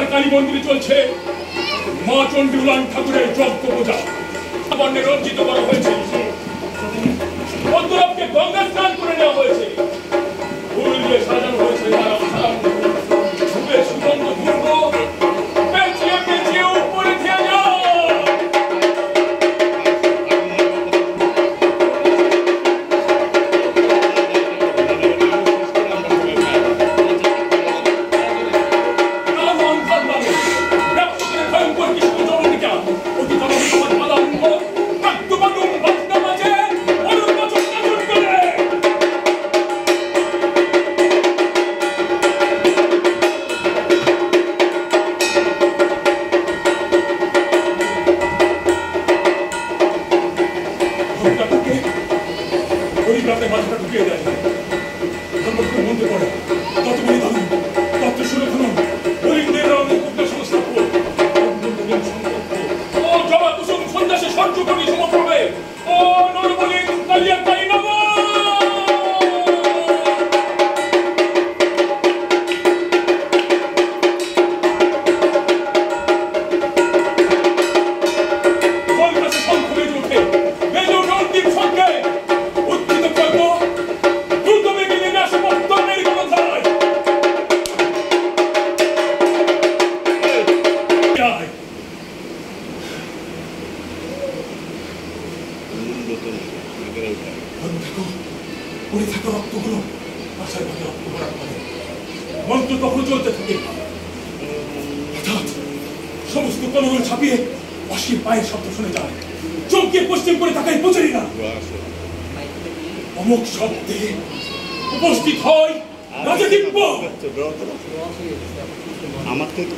এখানকার কালী মন্দিরে চলছে মা চণ্ডী উলান ঠাকুরের যজ্ঞ পূজা। বর্ণে রঞ্জিত করা হয়েছে, বন্ধুরাকে গঙ্গা স্নান করে নেওয়া হয়েছে, ফুল দিয়ে সাজানো হয়েছে সুগন্ধ ধূর্ব পেঁচিয়ে পেঁচিয়ে উপরে দিয়ে যাও। মন্ত্র তখন চলতে থাকে, হঠাৎ সমস্ত কলরল ছাপিয়ে অসীম পায়ের শব্দ শুনে যায়। চমকে পশ্চিম করে তাকাই পৌঁছাই না, অমুক শব্দে উপস্থিত হয় রাজা দিব্য। আমার থেকে